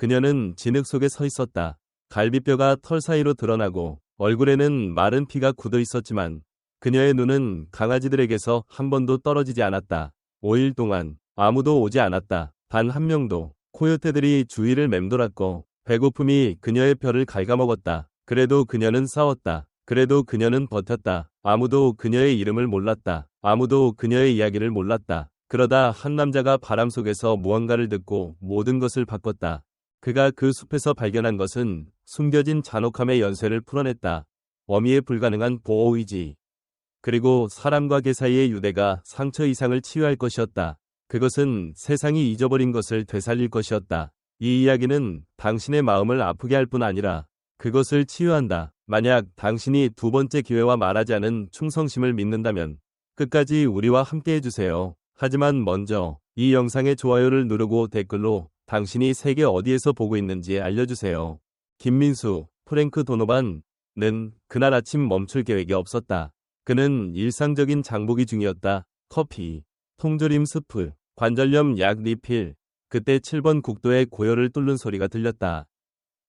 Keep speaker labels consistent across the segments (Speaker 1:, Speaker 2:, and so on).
Speaker 1: 그녀는 진흙 속에 서 있었다. 갈비뼈가 털 사이로 드러나고 얼굴에는 마른 피가 굳어 있었지만 그녀의 눈은 강아지들에게서 한 번도 떨어지지 않았다. 5일 동안 아무도 오지 않았다. 단 한 명도. 코요테들이 주위를 맴돌았고 배고픔이 그녀의 뼈를 갉아먹었다. 그래도 그녀는 싸웠다. 그래도 그녀는 버텼다. 아무도 그녀의 이름을 몰랐다. 아무도 그녀의 이야기를 몰랐다. 그러다 한 남자가 바람 속에서 무언가를 듣고 모든 것을 바꿨다. 그가 그 숲에서 발견한 것은 숨겨진 잔혹함의 연쇄를 풀어냈다. 어미의 불가능한 보호의지. 그리고 사람과 개 사이의 유대가 상처 이상을 치유할 것이었다. 그것은 세상이 잊어버린 것을 되살릴 것이었다. 이 이야기는 당신의 마음을 아프게 할 뿐 아니라 그것을 치유한다. 만약 당신이 두 번째 기회와 말하지 않은 충성심을 믿는다면 끝까지 우리와 함께 해주세요. 하지만 먼저 이 영상의 좋아요를 누르고 댓글로 당신이 세계 어디에서 보고 있는지 알려주세요. 김민수, 프랭크 도노반은 그날 아침 멈출 계획이 없었다. 그는 일상적인 장보기 중이었다. 커피, 통조림 스프, 관절염 약 리필. 그때 7번 국도의 고요를 뚫는 소리가 들렸다.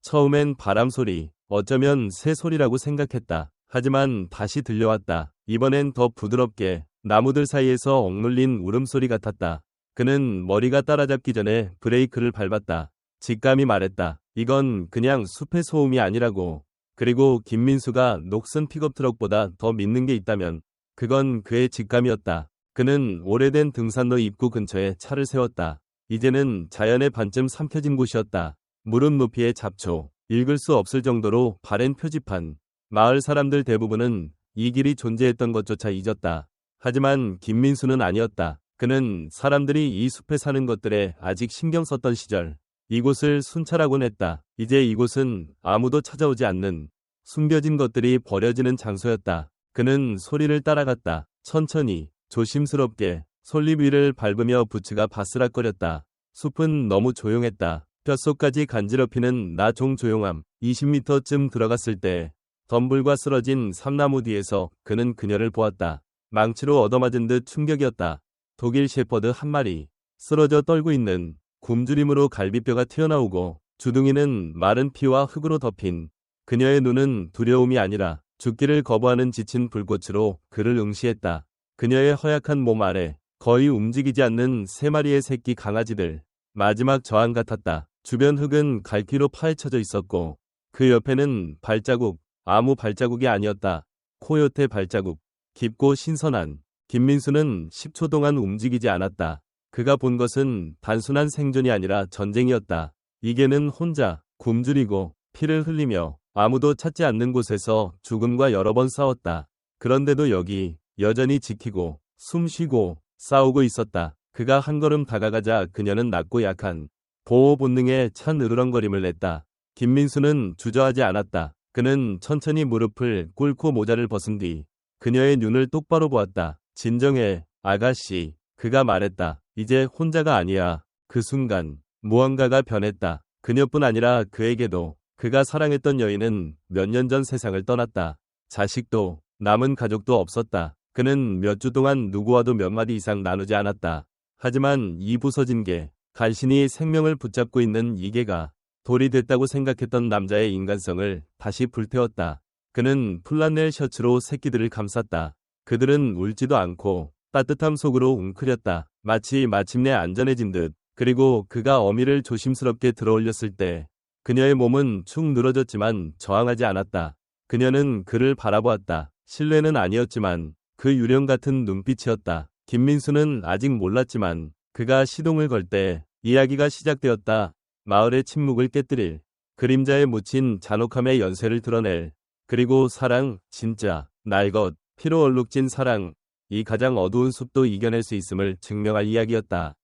Speaker 1: 처음엔 바람 소리, 어쩌면 새 소리라고 생각했다. 하지만 다시 들려왔다. 이번엔 더 부드럽게 나무들 사이에서 억눌린 울음소리 같았다. 그는 머리가 따라잡기 전에 브레이크를 밟았다. 직감이 말했다. 이건 그냥 숲의 소음이 아니라고. 그리고 김민수가 녹슨 픽업트럭보다 더 믿는 게 있다면 그건 그의 직감이었다. 그는 오래된 등산로 입구 근처에 차를 세웠다. 이제는 자연의 반쯤 삼켜진 곳이었다. 무릎 높이의 잡초, 읽을 수 없을 정도로 바랜 표지판. 마을 사람들 대부분은 이 길이 존재했던 것조차 잊었다. 하지만 김민수는 아니었다. 그는 사람들이 이 숲에 사는 것들에 아직 신경 썼던 시절 이곳을 순찰하곤 했다. 이제 이곳은 아무도 찾아오지 않는 숨겨진 것들이 버려지는 장소였다. 그는 소리를 따라갔다. 천천히, 조심스럽게 솔잎 위를 밟으며 부츠가 바스락거렸다. 숲은 너무 조용했다. 뼛속까지 간지럽히는 나종 조용함. 20m쯤 들어갔을 때 덤불과 쓰러진 삼나무 뒤에서 그는 그녀를 보았다. 망치로 얻어맞은 듯 충격이었다. 독일 셰퍼드 한 마리, 쓰러져 떨고 있는 굶주림으로 갈비뼈가 튀어나오고 주둥이는 마른 피와 흙으로 덮인. 그녀의 눈은 두려움이 아니라 죽기를 거부하는 지친 불꽃으로 그를 응시했다. 그녀의 허약한 몸 아래 거의 움직이지 않는 3마리의 새끼 강아지들. 마지막 저항 같았다. 주변 흙은 갈퀴로 파헤쳐져 있었고 그 옆에는 발자국, 아무 발자국이 아니었다. 코요테 발자국. 깊고 신선한. 김민수는 10초 동안 움직이지 않았다. 그가 본 것은 단순한 생존이 아니라 전쟁이었다. 이게는 혼자 굶주리고 피를 흘리며 아무도 찾지 않는 곳에서 죽음과 여러 번 싸웠다. 그런데도 여기 여전히 지키고 숨쉬고 싸우고 있었다. 그가 한 걸음 다가가자 그녀는 낮고 약한 보호 본능에 찬 으르렁거림을 냈다. 김민수는 주저하지 않았다. 그는 천천히 무릎을 꿇고 모자를 벗은 뒤 그녀의 눈을 똑바로 보았다. 진정해, 아가씨. 그가 말했다. 이제 혼자가 아니야. 그 순간 무언가가 변했다. 그녀뿐 아니라 그에게도. 그가 사랑했던 여인은 몇 년 전 세상을 떠났다. 자식도 남은 가족도 없었다. 그는 몇 주 동안 누구와도 몇 마디 이상 나누지 않았다. 하지만 이 부서진 개, 간신히 생명을 붙잡고 있는 이 개가 돌이 됐다고 생각했던 남자의 인간성을 다시 불태웠다. 그는 플란넬 셔츠로 새끼들을 감쌌다. 그들은 울지도 않고 따뜻함 속으로 웅크렸다. 마치 마침내 안전해진 듯. 그리고 그가 어미를 조심스럽게 들어올렸을 때 그녀의 몸은 축 늘어졌지만 저항하지 않았다. 그녀는 그를 바라보았다. 신뢰는 아니었지만 그 유령 같은 눈빛이었다. 김민수는 아직 몰랐지만 그가 시동을 걸 때 이야기가 시작되었다. 마을의 침묵을 깨뜨릴, 그림자에 묻힌 잔혹함의 연쇄를 드러낼, 그리고 사랑, 진짜, 날 것, 피로 얼룩진 사랑, 이 가장 어두운 숲도 이겨낼 수 있음을 증명할 이야기였다.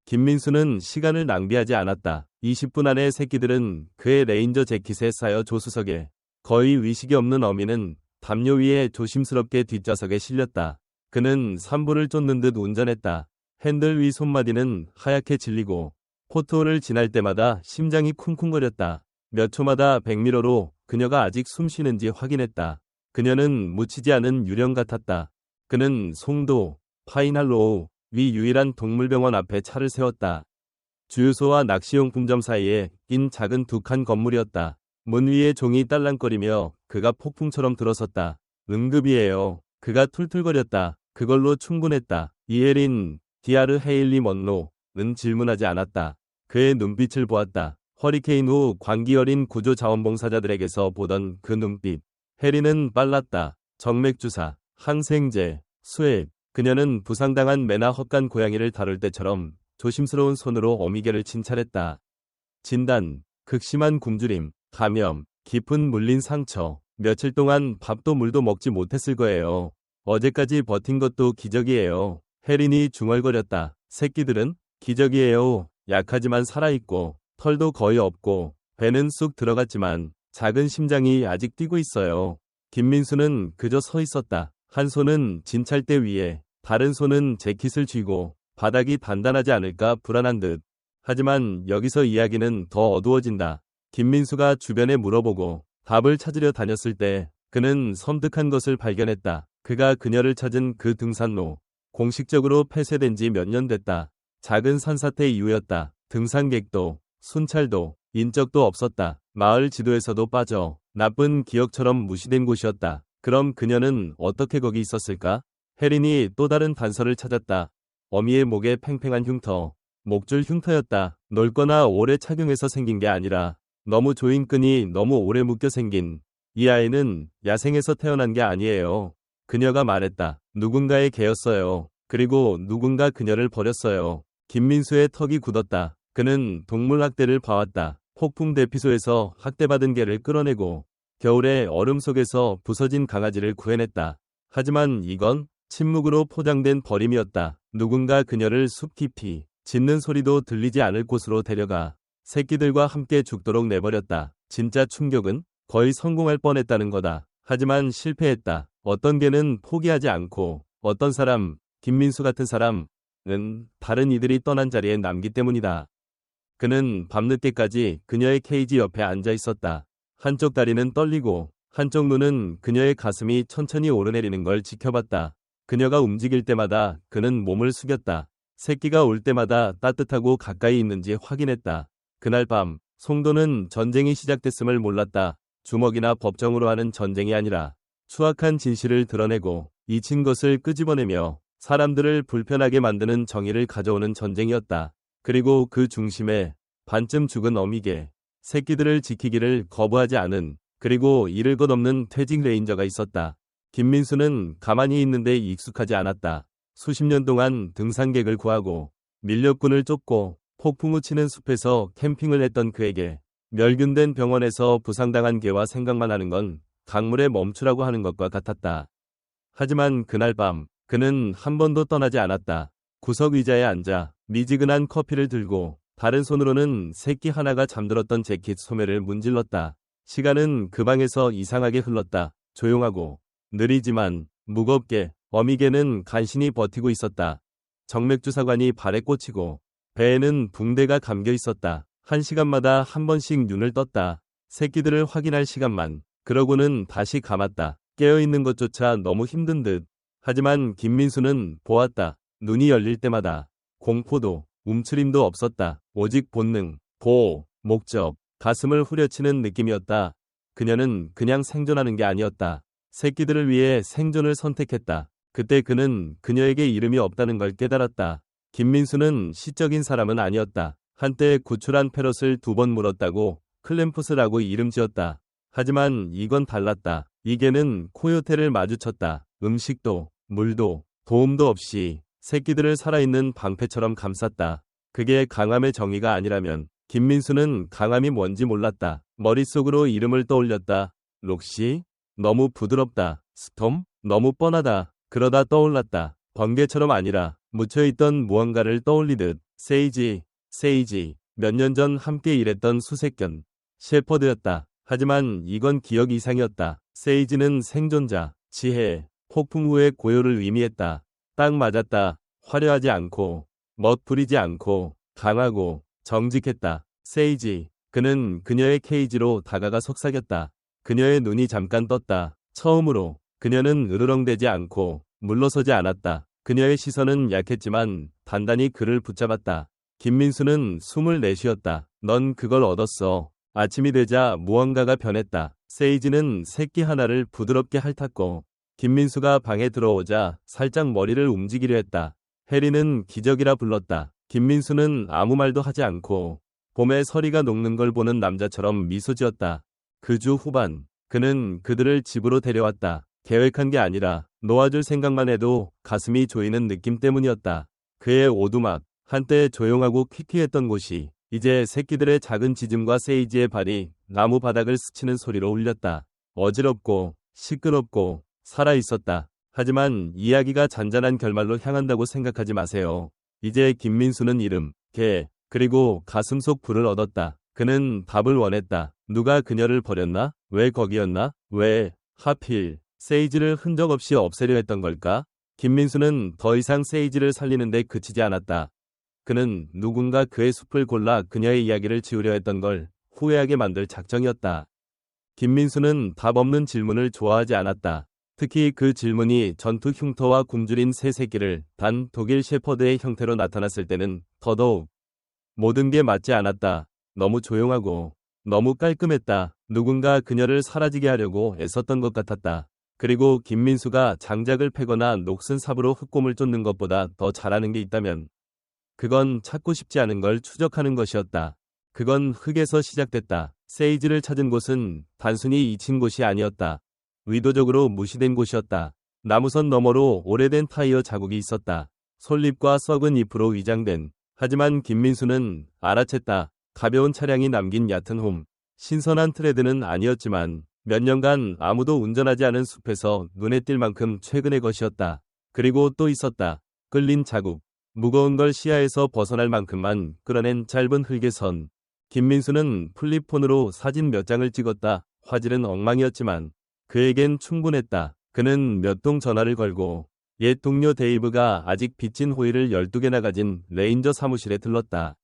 Speaker 1: 김민수는 시간을 낭비하지 않았다. 20분 안에 새끼들은 그의 레인저 재킷에 쌓여 조수석에, 거의 의식이 없는 어미는 담요 위에 조심스럽게 뒷좌석에 실렸다. 그는 산불을 쫓는 듯 운전했다. 핸들 위 손마디는 하얗게 질리고 포트홀을 지날 때마다 심장이 쿵쿵거렸다. 몇 초마다 백미러로 그녀가 아직 숨쉬는지 확인했다. 그녀는 묻히지 않은 유령 같았다. 그는 송도, 파인할로우 위 유일한 동물병원 앞에 차를 세웠다. 주유소와 낚시용품점 사이에 낀 작은 두 칸 건물이었다. 문 위에 종이 딸랑거리며 그가 폭풍처럼 들어섰다. 응급이에요. 그가 툴툴거렸다. 그걸로 충분했다. 이혜린, 디아르 헤일리 먼로는 질문하지 않았다. 그의 눈빛을 보았다. 허리케인 후 광기 어린 구조자원봉사자들에게서 보던 그 눈빛. 해리는 빨랐다. 정맥주사, 항생제, 수액. 그녀는 부상당한 매나 헛간 고양이를 다룰 때처럼 조심스러운 손으로 어미개를 진찰했다. 진단, 극심한 굶주림, 감염, 깊은 물린 상처. 며칠 동안 밥도 물도 먹지 못했을 거예요. 어제까지 버틴 것도 기적이에요. 혜린이 중얼거렸다. 새끼들은? 기적이에요. 약하지만 살아있고 털도 거의 없고 배는 쑥 들어갔지만 작은 심장이 아직 뛰고 있어요. 김민수는 그저 서 있었다. 한 손은 진찰대 위에, 다른 손은 재킷을 쥐고 바닥이 단단하지 않을까 불안한 듯. 하지만 여기서 이야기는 더 어두워진다. 김민수가 주변에 물어보고 답을 찾으려 다녔을 때 그는 섬뜩한 것을 발견했다. 그가 그녀를 찾은 그 등산로, 공식적으로 폐쇄된 지 몇 년 됐다. 작은 산사태 이후였다. 등산객도, 순찰도, 인적도 없었다. 마을 지도에서도 빠져 나쁜 기억처럼 무시된 곳이었다. 그럼 그녀는 어떻게 거기 있었을까? 혜린이 또 다른 단서를 찾았다. 어미의 목에 팽팽한 흉터. 목줄 흉터였다. 넓거나 오래 착용해서 생긴 게 아니라 너무 조인 끈이 너무 오래 묶여 생긴. 이 아이는 야생에서 태어난 게 아니에요. 그녀가 말했다. 누군가의 개였어요. 그리고 누군가 그녀를 버렸어요. 김민수의 턱이 굳었다. 그는 동물학대를 봐왔다. 폭풍 대피소에서 학대받은 개를 끌어내고 겨울에 얼음 속에서 부서진 강아지를 구해냈다. 하지만 이건 침묵으로 포장된 버림이었다. 누군가 그녀를 숲 깊이, 짖는 소리도 들리지 않을 곳으로 데려가 새끼들과 함께 죽도록 내버렸다. 진짜 충격은 거의 성공할 뻔했다는 거다. 하지만 실패했다. 어떤 개는 포기하지 않고 어떤 사람, 김민수 같은 사람은 다른 이들이 떠난 자리에 남기 때문이다. 그는 밤늦게까지 그녀의 케이지 옆에 앉아 있었다. 한쪽 다리는 떨리고 한쪽 눈은 그녀의 가슴이 천천히 오르내리는 걸 지켜봤다. 그녀가 움직일 때마다 그는 몸을 숙였다. 새끼가 올 때마다 따뜻하고 가까이 있는지 확인했다. 그날 밤 송도는 전쟁이 시작됐음을 몰랐다. 주먹이나 법정으로 하는 전쟁이 아니라 추악한 진실을 드러내고 잊힌 것을 끄집어내며 사람들을 불편하게 만드는 정의를 가져오는 전쟁이었다. 그리고 그 중심에 반쯤 죽은 어미개, 새끼들을 지키기를 거부하지 않은, 그리고 이를 것 없는 퇴직 레인저가 있었다. 김민수는 가만히 있는데 익숙하지 않았다. 수십 년 동안 등산객을 구하고 밀렵꾼을 쫓고 폭풍우 치는 숲에서 캠핑을 했던 그에게 멸균된 병원에서 부상당한 개와 생각만 하는 건 강물에 멈추라고 하는 것과 같았다. 하지만 그날 밤 그는 한 번도 떠나지 않았다. 구석 의자에 앉아 미지근한 커피를 들고 다른 손으로는 새끼 하나가 잠들었던 재킷 소매를 문질렀다. 시간은 그 방에서 이상하게 흘렀다. 조용하고 느리지만 무겁게. 어미개는 간신히 버티고 있었다. 정맥주사관이 발에 꽂히고 배에는 붕대가 감겨 있었다. 1시간마다 한 번씩 눈을 떴다. 새끼들을 확인할 시간만. 그러고는 다시 감았다. 깨어있는 것조차 너무 힘든 듯. 하지만 김민수는 보았다. 눈이 열릴 때마다 공포도 움츠림도 없었다. 오직 본능, 보호, 목적, 가슴을 후려치는 느낌이었다. 그녀는 그냥 생존하는 게 아니었다. 새끼들을 위해 생존을 선택했다. 그때 그는 그녀에게 이름이 없다는 걸 깨달았다. 김민수는 시적인 사람은 아니었다. 한때 구출한 패럿을 2번 물었다고 클램푸스라고 이름 지었다. 하지만 이건 달랐다. 이 개는 코요테를 마주쳤다. 음식도 물도 도움도 없이 새끼들을 살아있는 방패처럼 감쌌다. 그게 강함의 정의가 아니라면 김민수는 강함이 뭔지 몰랐다. 머릿속으로 이름을 떠올렸다. 록시? 너무 부드럽다. 스톰? 너무 뻔하다. 그러다 떠올랐다. 번개처럼 아니라 묻혀있던 무언가를 떠올리듯. 세이지. 몇 년 전 함께 일했던 수색견. 셰퍼드였다. 하지만 이건 기억 이상이었다. 세이지는 생존자, 지혜, 폭풍 후의 고요를 의미했다. 딱 맞았다. 화려하지 않고 멋부리지 않고 강하고 정직했다. 세이지. 그는 그녀의 케이지로 다가가 속삭였다. 그녀의 눈이 잠깐 떴다. 처음으로. 그녀는 으르렁대지 않고 물러서지 않았다. 그녀의 시선은 약했지만 단단히 그를 붙잡았다. 김민수는 숨을 내쉬었다. 넌 그걸 얻었어. 아침이 되자 무언가가 변했다. 세이지는 새끼 하나를 부드럽게 핥았고 김민수가 방에 들어오자 살짝 머리를 움직이려 했다. 해리는 기적이라 불렀다. 김민수는 아무 말도 하지 않고 봄에 서리가 녹는 걸 보는 남자처럼 미소 지었다. 그 주 후반 그는 그들을 집으로 데려왔다. 계획한 게 아니라 놓아줄 생각만 해도 가슴이 조이는 느낌 때문이었다. 그의 오두막, 한때 조용하고 퀴퀴했던 곳이 이제 새끼들의 작은 짖음과 세이지의 발이 나무 바닥을 스치는 소리로 울렸다. 어지럽고 시끄럽고 살아있었다. 하지만 이야기가 잔잔한 결말로 향한다고 생각하지 마세요. 이제 김민수는 이름, 개, 그리고 가슴속 불을 얻었다. 그는 답을 원했다. 누가 그녀를 버렸나? 왜 거기였나? 왜 하필 세이지를 흔적 없이 없애려 했던 걸까? 김민수는 더 이상 세이지를 살리는데 그치지 않았다. 그는 누군가 그의 숲을 골라 그녀의 이야기를 지우려 했던 걸 후회하게 만들 작정이었다. 김민수는 답 없는 질문을 좋아하지 않았다. 특히 그 질문이 전투 흉터와 굶주린 새 새끼를 단 독일 셰퍼드의 형태로 나타났을 때는 더더욱 모든 게 맞지 않았다. 너무 조용하고 너무 깔끔했다. 누군가 그녀를 사라지게 하려고 애썼던 것 같았다. 그리고 김민수가 장작을 패거나 녹슨 삽으로 흙곰을 쫓는 것보다 더 잘하는 게 있다면 그건 찾고 싶지 않은 걸 추적하는 것이었다. 그건 흙에서 시작됐다. 세이지를 찾은 곳은 단순히 잊힌 곳이 아니었다. 의도적으로 무시된 곳이었다. 나무선 너머로 오래된 타이어 자국이 있었다. 솔잎과 썩은 잎으로 위장된. 하지만 김민수는 알아챘다. 가벼운 차량이 남긴 얕은 홈. 신선한 트레드는 아니었지만 몇 년간 아무도 운전하지 않은 숲에서 눈에 띌 만큼 최근의 것이었다. 그리고 또 있었다. 끌린 자국. 무거운 걸 시야에서 벗어날 만큼만 끌어낸 짧은 흙의 선. 김민수는 플립폰으로 사진 몇 장을 찍었다. 화질은 엉망이었지만 그에겐 충분했다. 그는 몇 통 전화를 걸고 옛 동료 데이브가 아직 빚진 호일을 12개나 가진 레인저 사무실에 들렀다.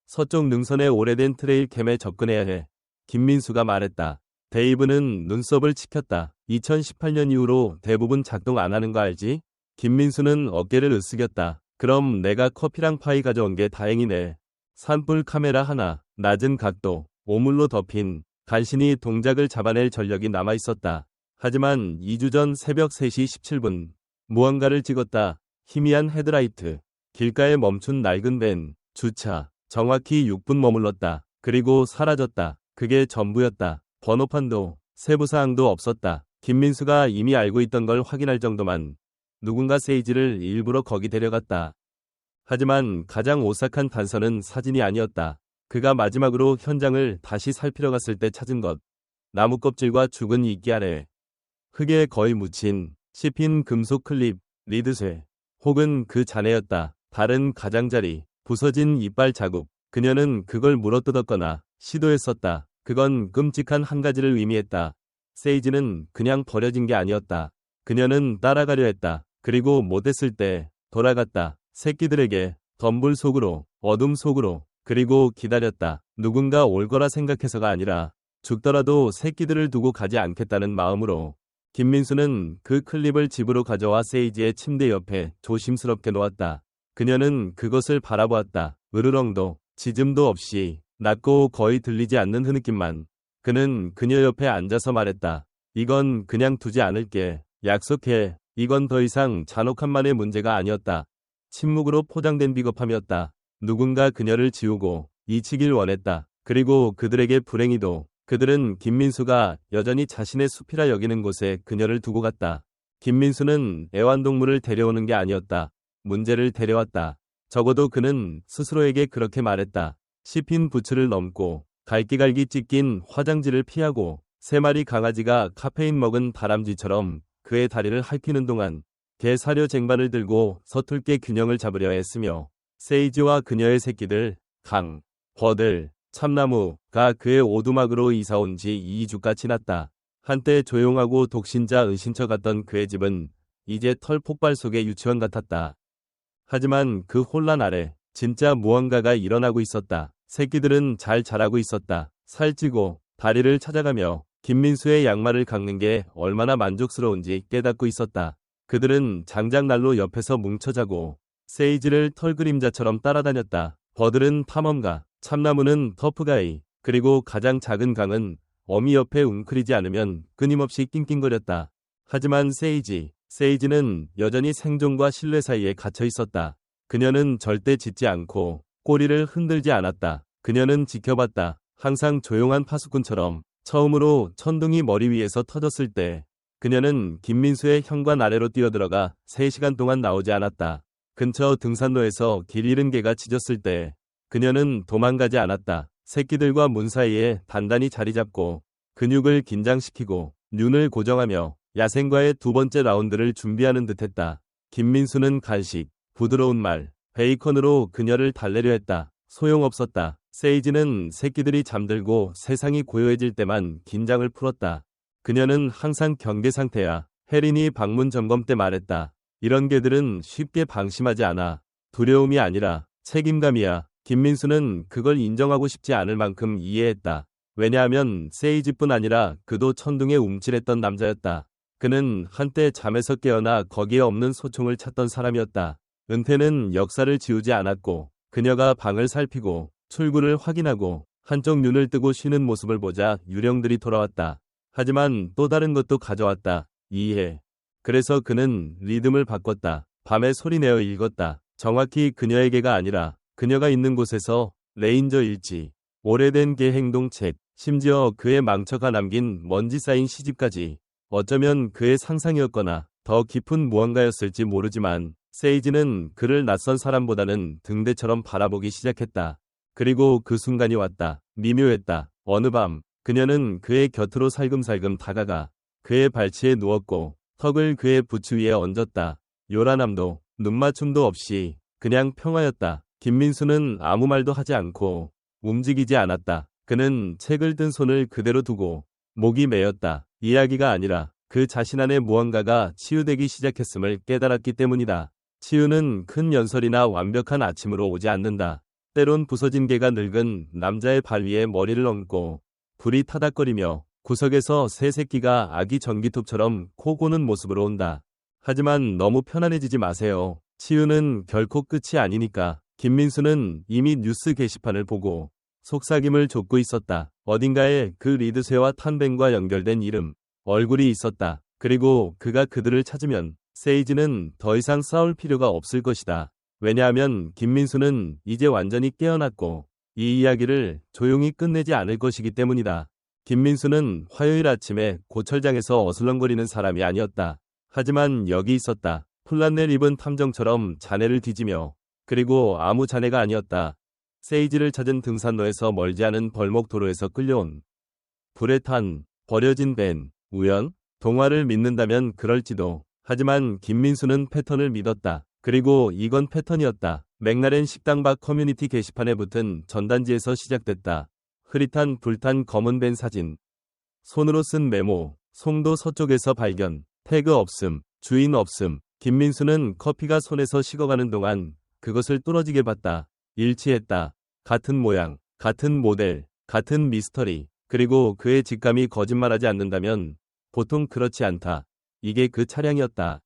Speaker 1: 서쪽 능선의 오래된 트레일 캠에 접근해야 해. 김민수가 말했다. 데이브는 눈썹을 치켰다. 2018년 이후로 대부분 작동 안 하는 거 알지? 김민수는 어깨를 으쓱였다. 그럼 내가 커피랑 파이 가져온 게 다행이네. 산불 카메라 하나, 낮은 각도, 오물로 덮인, 간신히 동작을 잡아낼 전력이 남아있었다. 하지만 2주 전 새벽 3시 17분, 무언가를 찍었다. 희미한 헤드라이트, 길가에 멈춘 낡은 밴, 주차, 정확히 6분 머물렀다. 그리고 사라졌다. 그게 전부였다. 번호판도, 세부사항도 없었다. 김민수가 이미 알고 있던 걸 확인할 정도만 누군가 세이지를 일부러 거기 데려갔다. 하지만 가장 오싹한 단서는 사진이 아니었다. 그가 마지막으로 현장을 다시 살피러 갔을 때 찾은 것. 나무 껍질과 죽은 이끼 아래 흙에 거의 묻힌 씹힌 금속 클립, 리드쇠, 혹은 그 잔해였다. 다른 가장자리, 부서진 이빨 자국. 그녀는 그걸 물어뜯었거나 시도했었다. 그건 끔찍한 한 가지를 의미했다. 세이지는 그냥 버려진 게 아니었다. 그녀는 따라가려 했다. 그리고 못했을 때 돌아갔다. 새끼들에게, 덤불 속으로, 어둠 속으로. 그리고 기다렸다. 누군가 올 거라 생각해서가 아니라 죽더라도 새끼들을 두고 가지 않겠다는 마음으로. 김민수는 그 클립을 집으로 가져와 세이지의 침대 옆에 조심스럽게 놓았다. 그녀는 그것을 바라보았다. 으르렁도, 짖음도 없이, 낮고 거의 들리지 않는 흐느낌만. 그는 그녀 옆에 앉아서 말했다. 이건 그냥 두지 않을게. 약속해. 이건 더 이상 잔혹함만의 문제가 아니었다. 침묵으로 포장된 비겁함이었다. 누군가 그녀를 지우고 잊히길 원했다. 그리고 그들에게 불행히도 그들은 김민수가 여전히 자신의 숲이라 여기는 곳에 그녀를 두고 갔다. 김민수는 애완동물을 데려오는 게 아니었다. 문제를 데려왔다. 적어도 그는 스스로에게 그렇게 말했다. 씹힌 부츠를 넘고 갈기갈기 찢긴 화장지를 피하고 3마리 강아지가 카페인 먹은 다람쥐처럼 그의 다리를 핥히는 동안 개 사료 쟁반을 들고 서툴게 균형을 잡으려 했으며 세이지와 그녀의 새끼들, 강, 버들, 참나무가 그의 오두막으로 이사온 지 2주가 지났다. 한때 조용하고 독신자 은신처 같던 그의 집은 이제 털 폭발 속의 유치원 같았다. 하지만 그 혼란 아래 진짜 무언가가 일어나고 있었다. 새끼들은 잘 자라고 있었다. 살찌고 다리를 찾아가며 김민수의 양말을 깎는 게 얼마나 만족스러운지 깨닫고 있었다. 그들은 장작난로 옆에서 뭉쳐 자고 세이지를 털 그림자처럼 따라다녔다. 버들은 탐험가, 참나무는 터프가이, 그리고 가장 작은 강은 어미 옆에 웅크리지 않으면 끊임없이 낑낑거렸다. 하지만 세이지는 여전히 생존과 신뢰 사이에 갇혀 있었다. 그녀는 절대 짖지 않고 꼬리를 흔들지 않았다. 그녀는 지켜봤다. 항상 조용한 파수꾼처럼. 처음으로 천둥이 머리 위에서 터졌을 때 그녀는 김민수의 현관 아래로 뛰어들어가 3시간 동안 나오지 않았다. 근처 등산로에서 길 잃은 개가 짖었을 때 그녀는 도망가지 않았다. 새끼들과 문 사이에 단단히 자리 잡고 근육을 긴장시키고 눈을 고정하며 야생과의 두 번째 라운드를 준비하는 듯했다. 김민수는 간식, 부드러운 말, 베이컨으로 그녀를 달래려 했다. 소용없었다. 세이지는 새끼들이 잠들고 세상이 고요해질 때만 긴장을 풀었다. 그녀는 항상 경계 상태야. 혜린이 방문 점검 때 말했다. 이런 개들은 쉽게 방심하지 않아. 두려움이 아니라 책임감이야. 김민수는 그걸 인정하고 싶지 않을 만큼 이해했다. 왜냐하면 세이지뿐 아니라 그도 천둥에 움찔했던 남자였다. 그는 한때 잠에서 깨어나 거기에 없는 소총을 찾던 사람이었다. 은퇴는 역사를 지우지 않았고 그녀가 방을 살피고 출구를 확인하고 한쪽 눈을 뜨고 쉬는 모습을 보자 유령들이 돌아왔다. 하지만 또 다른 것도 가져왔다. 이해. 그래서 그는 리듬을 바꿨다. 밤에 소리내어 읽었다. 정확히 그녀에게가 아니라 그녀가 있는 곳에서 레인저 일지, 오래된 개 행동책, 심지어 그의 망쳐가 남긴 먼지 쌓인 시집까지. 어쩌면 그의 상상이었거나 더 깊은 무언가였을지 모르지만 세이지는 그를 낯선 사람보다는 등대처럼 바라보기 시작했다. 그리고 그 순간이 왔다. 미묘했다. 어느 밤 그녀는 그의 곁으로 살금살금 다가가 그의 발치에 누웠고 턱을 그의 부츠 위에 얹었다. 요란함도 눈맞춤도 없이 그냥 평화였다. 김민수는 아무 말도 하지 않고 움직이지 않았다. 그는 책을 든 손을 그대로 두고 목이 메였다. 이야기가 아니라 그 자신 안에 무언가가 치유되기 시작했음을 깨달았기 때문이다. 치유는 큰 연설이나 완벽한 아침으로 오지 않는다. 때론 부서진 개가 늙은 남자의 발 위에 머리를 얹고 불이 타닥거리며 구석에서 새 새끼가 아기 전기톱처럼 코 고는 모습으로 온다. 하지만 너무 편안해지지 마세요. 치유는 결코 끝이 아니니까. 김민수는 이미 뉴스 게시판을 보고 속삭임을 쫓고 있었다. 어딘가에 그 리드쇠와 탄벤과 연결된 이름, 얼굴이 있었다. 그리고 그가 그들을 찾으면 세이지는 더 이상 싸울 필요가 없을 것이다. 왜냐하면 김민수는 이제 완전히 깨어났고 이 이야기를 조용히 끝내지 않을 것이기 때문이다. 김민수는 화요일 아침에 고철장에서 어슬렁거리는 사람이 아니었다. 하지만 여기 있었다. 플란넬 입은 탐정처럼 잔해를 뒤지며. 그리고 아무 잔해가 아니었다. 세이지를 찾은 등산로에서 멀지 않은 벌목 도로에서 끌려온 불에 탄 버려진 밴. 우연? 동화를 믿는다면 그럴지도. 하지만 김민수는 패턴을 믿었다. 그리고 이건 패턴이었다. 맥라렌 식당 밖 커뮤니티 게시판에 붙은 전단지에서 시작됐다. 흐릿한 불탄 검은 밴 사진. 손으로 쓴 메모. 송도 서쪽에서 발견. 태그 없음. 주인 없음. 김민수는 커피가 손에서 식어가는 동안 그것을 뚫어지게 봤다. 일치했다. 같은 모양, 같은 모델, 같은 미스터리. 그리고 그의 직감이 거짓말하지 않는다면 보통 그렇지 않다. 이게 그 차량이었다.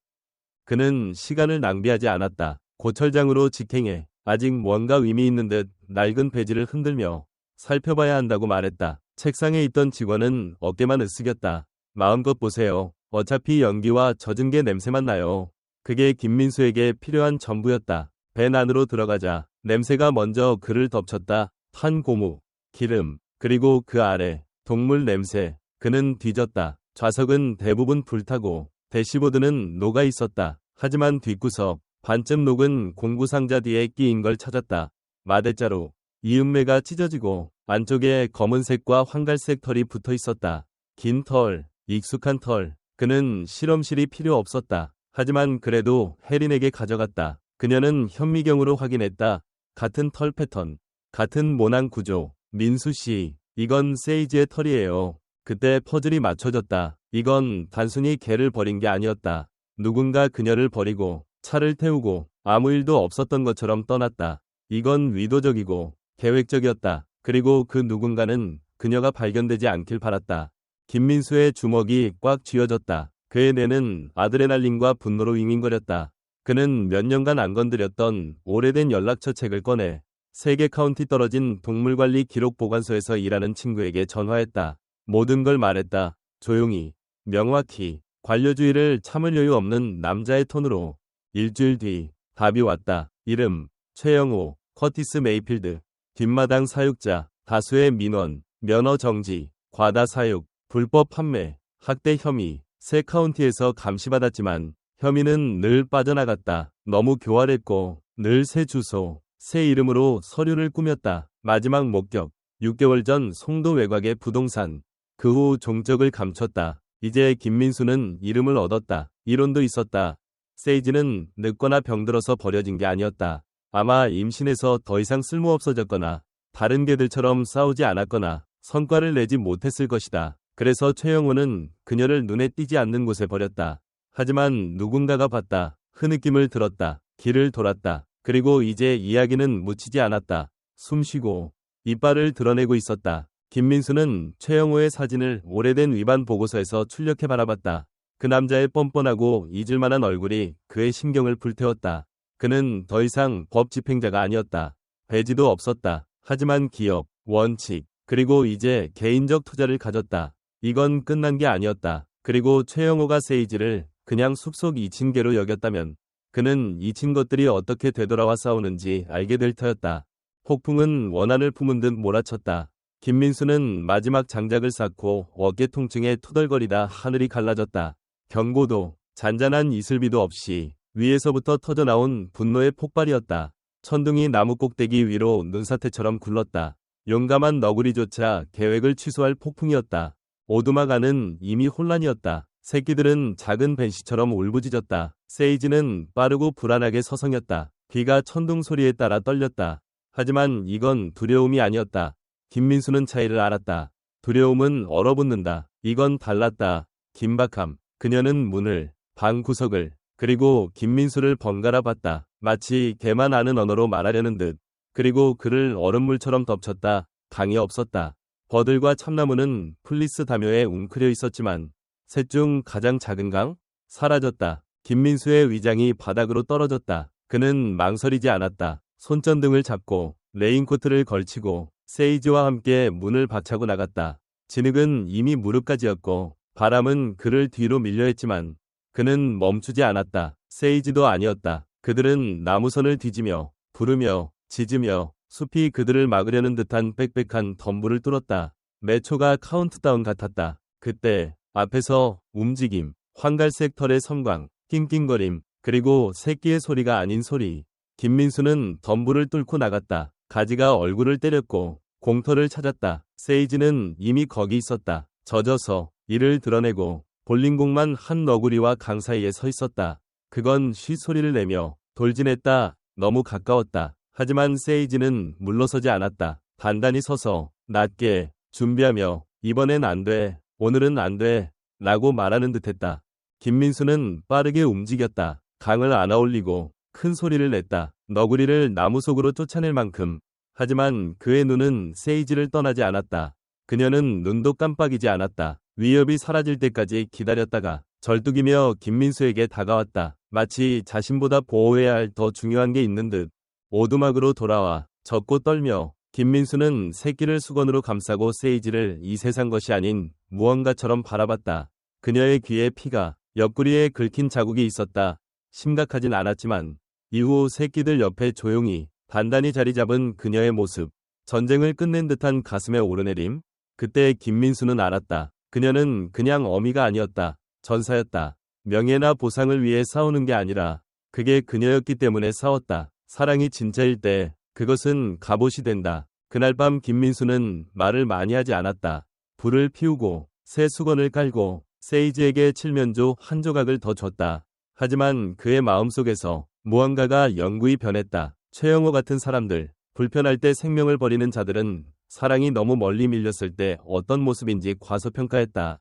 Speaker 1: 그는 시간을 낭비하지 않았다. 고철장으로 직행해 아직 뭔가 의미 있는 듯 낡은 배지를 흔들며 살펴봐야 한다고 말했다. 책상에 있던 직원은 어깨만 으쓱였다. 마음껏 보세요. 어차피 연기와 젖은 게 냄새만 나요. 그게 김민수에게 필요한 전부였다. 밴 안으로 들어가자 냄새가 먼저 그를 덮쳤다. 탄 고무, 기름, 그리고 그 아래 동물 냄새. 그는 뒤졌다. 좌석은 대부분 불타고 대시보드는 녹아 있었다. 하지만 뒷구석, 반쯤 녹은 공구상자 뒤에 끼인 걸 찾았다. 마대자루, 이음매가 찢어지고 안쪽에 검은색과 황갈색 털이 붙어 있었다. 긴 털, 익숙한 털. 그는 실험실이 필요 없었다. 하지만 그래도 혜린에게 가져갔다. 그녀는 현미경으로 확인했다. 같은 털 패턴, 같은 모낭 구조. 민수 씨, 이건 세이지의 털이에요. 그때 퍼즐이 맞춰졌다. 이건 단순히 개를 버린 게 아니었다. 누군가 그녀를 버리고 차를 태우고 아무 일도 없었던 것처럼 떠났다. 이건 의도적이고 계획적이었다. 그리고 그 누군가는 그녀가 발견되지 않길 바랐다. 김민수의 주먹이 꽉 쥐어졌다. 그의 뇌는 아드레날린과 분노로 윙윙거렸다. 그는 몇 년간 안 건드렸던 오래된 연락처 책을 꺼내 3개 카운티 떨어진 동물관리 기록 보관소에서 일하는 친구에게 전화했다. 모든 걸 말했다. 조용히, 명확히, 관료주의를 참을 여유 없는 남자의 톤으로. 일주일 뒤 답이 왔다. 이름, 최영호, 커티스 메이필드. 뒷마당 사육자, 다수의 민원, 면허 정지, 과다 사육, 불법 판매, 학대 혐의. 3카운티에서 감시받았지만 혐의는 늘 빠져나갔다. 너무 교활했고 늘 새 주소, 새 이름으로 서류를 꾸몄다. 마지막 목격, 6개월 전 송도 외곽의 부동산. 그 후 종적을 감췄다. 이제 김민수는 이름을 얻었다. 이론도 있었다. 세이지는 늙거나 병들어서 버려진 게 아니었다. 아마 임신해서 더 이상 쓸모없어졌거나 다른 개들처럼 싸우지 않았거나 성과를 내지 못했을 것이다. 그래서 최영호는 그녀를 눈에 띄지 않는 곳에 버렸다. 하지만 누군가가 봤다. 흐느낌을 들었다. 길을 돌았다. 그리고 이제 이야기는 묻히지 않았다. 숨쉬고 이빨을 드러내고 있었다. 김민수는 최영호의 사진을 오래된 위반 보고서에서 출력해 바라봤다. 그 남자의 뻔뻔하고 잊을만한 얼굴이 그의 심경을 불태웠다. 그는 더 이상 법 집행자가 아니었다. 배지도 없었다. 하지만 기업, 원칙, 그리고 이제 개인적 투자를 가졌다. 이건 끝난 게 아니었다. 그리고 최영호가 세이지를 그냥 숲속 이친개로 여겼다면 그는 이친 것들이 어떻게 되돌아와 싸우는지 알게 될 터였다. 폭풍은 원한을 품은 듯 몰아쳤다. 김민수는 마지막 장작을 쌓고 어깨 통증에 투덜거리다 하늘이 갈라졌다. 경고도, 잔잔한 이슬비도 없이 위에서부터 터져나온 분노의 폭발이었다. 천둥이 나무 꼭대기 위로 눈사태처럼 굴렀다. 용감한 너구리조차 계획을 취소할 폭풍이었다. 오두막 안은 이미 혼란이었다. 새끼들은 작은 벤시처럼 울부짖었다. 세이지는 빠르고 불안하게 서성였다. 귀가 천둥 소리에 따라 떨렸다. 하지만 이건 두려움이 아니었다. 김민수는 차이를 알았다. 두려움은 얼어붙는다. 이건 달랐다. 긴박함. 그녀는 문을, 방 구석을, 그리고 김민수를 번갈아 봤다. 마치 걔만 아는 언어로 말하려는 듯. 그리고 그를 얼음물처럼 덮쳤다. 강이 없었다. 버들과 참나무는 플리스 담요에 웅크려 있었지만 셋 중 가장 작은 강? 사라졌다. 김민수의 위장이 바닥으로 떨어졌다. 그는 망설이지 않았다. 손전등을 잡고 레인코트를 걸치고 세이지와 함께 문을 박차고 나갔다. 진흙은 이미 무릎까지였고 바람은 그를 뒤로 밀려 했지만 그는 멈추지 않았다. 세이지도 아니었다. 그들은 나무선을 뒤지며 부르며 짖으며 숲이 그들을 막으려는 듯한 빽빽한 덤불을 뚫었다. 매 초가 카운트다운 같았다. 그때 앞에서 움직임, 황갈색 털의 섬광, 낑낑거림, 그리고 새끼의 소리가 아닌 소리. 김민수는 덤불을 뚫고 나갔다. 가지가 얼굴을 때렸고 공터를 찾았다. 세이지는 이미 거기 있었다. 젖어서 이를 드러내고 볼링공만 한 너구리와 강 사이에 서 있었다. 그건 쉿소리를 내며 돌진했다. 너무 가까웠다. 하지만 세이지는 물러서지 않았다. 단단히 서서 낮게 준비하며 이번엔 안 돼. 오늘은 안 돼. 라고 말하는 듯했다. 김민수는 빠르게 움직였다. 강을 안아올리고 큰 소리를 냈다. 너구리를 나무 속으로 쫓아낼 만큼. 하지만 그의 눈은 세이지를 떠나지 않았다. 그녀는 눈도 깜빡이지 않았다. 위협이 사라질 때까지 기다렸다가 절뚝이며 김민수에게 다가왔다. 마치 자신보다 보호해야 할 더 중요한 게 있는 듯. 오두막으로 돌아와 젖고 떨며 김민수는 새끼를 수건으로 감싸고 세이지를 이 세상 것이 아닌 무언가처럼 바라봤다. 그녀의 귀에 피가 옆구리에 긁힌 자국이 있었다. 심각하진 않았지만 이후 새끼들 옆에 조용히 단단히 자리 잡은 그녀의 모습. 전쟁을 끝낸 듯한 가슴의 오르내림. 그때 김민수는 알았다. 그녀는 그냥 어미가 아니었다. 전사였다. 명예나 보상을 위해 싸우는 게 아니라 그게 그녀였기 때문에 싸웠다. 사랑이 진짜일 때 그것은 갑옷이 된다. 그날 밤 김민수는 말을 많이 하지 않았다. 불을 피우고 새 수건을 깔고 세이지에게 칠면조 한 조각을 더 줬다. 하지만 그의 마음속에서 무언가가 영구히 변했다. 최영호 같은 사람들, 불편할 때 생명을 버리는 자들은 사랑이 너무 멀리 밀렸을 때 어떤 모습인지 과소평가했다.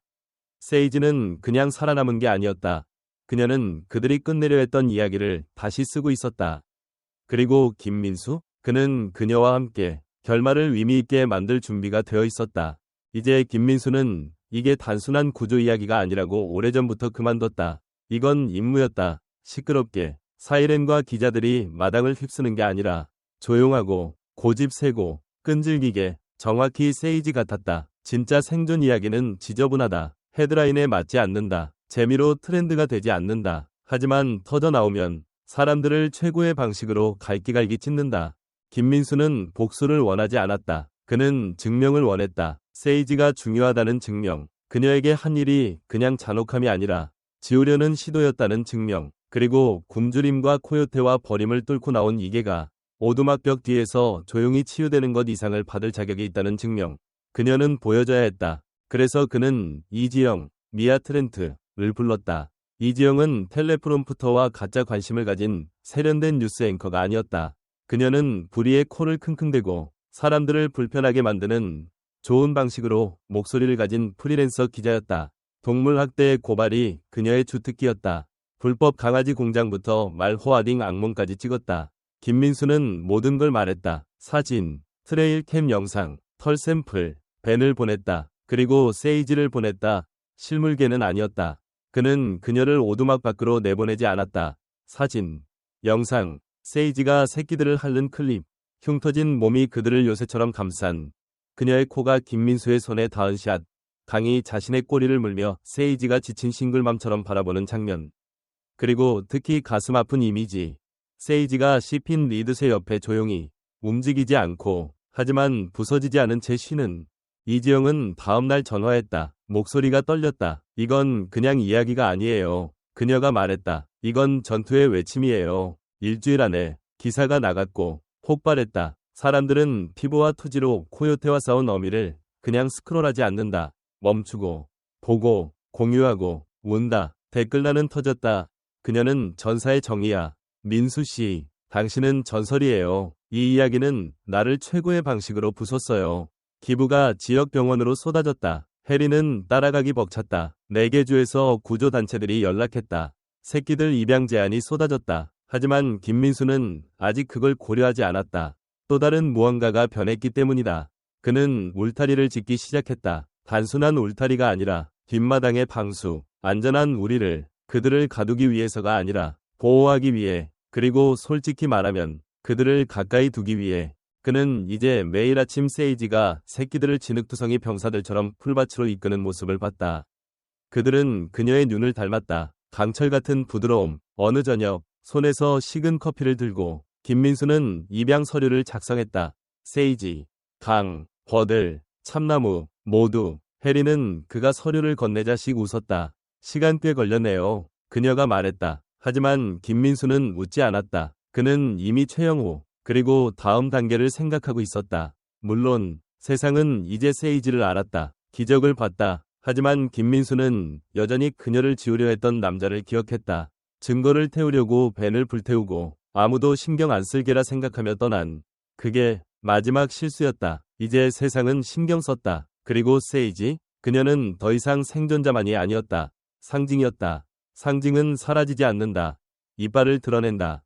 Speaker 1: 세이지는 그냥 살아남은 게 아니었다. 그녀는 그들이 끝내려 했던 이야기를 다시 쓰고 있었다. 그리고 김민수? 그는 그녀와 함께 결말을 의미있게 만들 준비가 되어 있었다. 이제 김민수는 이게 단순한 구조 이야기가 아니라고 오래전부터 그만뒀다. 이건 임무였다. 시끄럽게 사이렌과 기자들이 마당을 휩쓰는 게 아니라 조용하고 고집세고 끈질기게 정확히 세이지 같았다. 진짜 생존 이야기는 지저분하다. 헤드라인에 맞지 않는다. 재미로 트렌드가 되지 않는다. 하지만 터져 나오면 사람들을 최고의 방식으로 갈기갈기 찢는다. 김민수는 복수를 원하지 않았다. 그는 증명을 원했다. 세이지가 중요하다는 증명. 그녀에게 한 일이 그냥 잔혹함이 아니라 지우려는 시도였다는 증명. 그리고 굶주림과 코요테와 버림을 뚫고 나온 이계가 오두막 벽 뒤에서 조용히 치유되는 것 이상을 받을 자격이 있다는 증명. 그녀는 보여줘야 했다. 그래서 그는 이지영, 미아 트렌트를 불렀다. 이지영은 텔레프롬프터와 가짜 관심을 가진 세련된 뉴스 앵커가 아니었다. 그녀는 불의의 코를 킁킁대고 사람들을 불편하게 만드는 좋은 방식으로 목소리를 가진 프리랜서 기자였다. 동물학대의 고발이 그녀의 주특기였다. 불법 강아지 공장부터 말호아딩 악몽까지 찍었다. 김민수는 모든 걸 말했다. 사진, 트레일 캠 영상, 털 샘플, 벤을 보냈다. 그리고 세이지를 보냈다. 실물계는 아니었다. 그는 그녀를 오두막 밖으로 내보내지 않았다. 사진, 영상, 세이지가 새끼들을 핥는 클립, 흉터진 몸이 그들을 요새처럼 감싼 그녀의 코가 김민수의 손에 닿은 샷, 강이 자신의 꼬리를 물며 세이지가 지친 싱글맘처럼 바라보는 장면. 그리고 특히 가슴 아픈 이미지. 세이지가 씹힌 리드새 옆에 조용히 움직이지 않고 하지만 부서지지 않은 채 쉬는. 이지영은 다음날 전화했다. 목소리가 떨렸다. 이건 그냥 이야기가 아니에요. 그녀가 말했다. 이건 전투의 외침이에요. 일주일 안에 기사가 나갔고 폭발했다. 사람들은 피부와 토지로 코요테와 싸운 어미를 그냥 스크롤하지 않는다. 멈추고 보고 공유하고 운다. 댓글란은 터졌다. 그녀는 전사의 정의야. 민수 씨, 당신은 전설이에요. 이 이야기는 나를 최고의 방식으로 부쉈어요. 기부가 지역 병원으로 쏟아졌다. 해리는 따라가기 벅찼다. 4개 주에서 구조단체들이 연락했다. 새끼들 입양 제안이 쏟아졌다. 하지만 김민수는 아직 그걸 고려하지 않았다. 또 다른 무언가가 변했기 때문이다. 그는 울타리를 짓기 시작했다. 단순한 울타리가 아니라 뒷마당의 방수, 안전한 우리를, 그들을 가두기 위해서가 아니라 보호하기 위해, 그리고 솔직히 말하면 그들을 가까이 두기 위해. 그는 이제 매일 아침 세이지가 새끼들을 진흙투성이 병사들처럼 풀밭으로 이끄는 모습을 봤다. 그들은 그녀의 눈을 닮았다. 강철 같은 부드러움. 어느 저녁 손에서 식은 커피를 들고 김민수는 입양 서류를 작성했다. 세이지, 강, 버들, 참나무 모두. 해리는 그가 서류를 건네자씩 웃었다. 시간 꽤 걸렸네요. 그녀가 말했다. 하지만 김민수는 웃지 않았다. 그는 이미 최영호 그리고 다음 단계를 생각하고 있었다. 물론 세상은 이제 세이지를 알았다. 기적을 봤다. 하지만 김민수는 여전히 그녀를 지우려 했던 남자를 기억했다. 증거를 태우려고 벤을 불태우고 아무도 신경 안 쓸게라 생각하며 떠난. 그게 마지막 실수였다. 이제 세상은 신경 썼다. 그리고 세이지? 그녀는 더 이상 생존자만이 아니었다. 상징이었다. 상징은 사라지지 않는다. 이빨을 드러낸다.